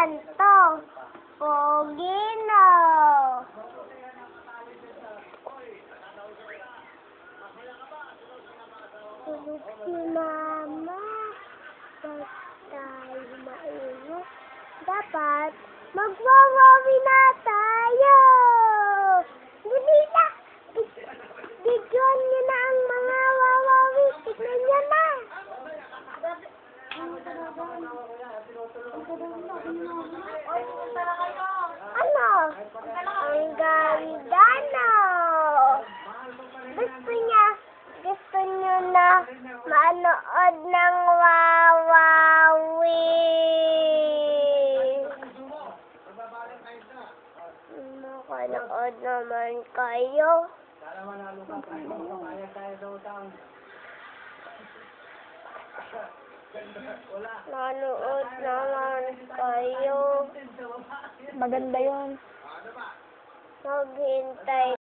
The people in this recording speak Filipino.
kanto. Pogi no. Tulog si Mama. Pag tayo mainit, dapat magwawawi na tayo. Dali na. Bigyan niyo na ang mga wawawi. Tignan niyo na. Ano? Ang ganda no. Gusto niyo na manood ng wawawi. Makanood naman kayo. Manood naman kayo. Maganda yun. Maghintay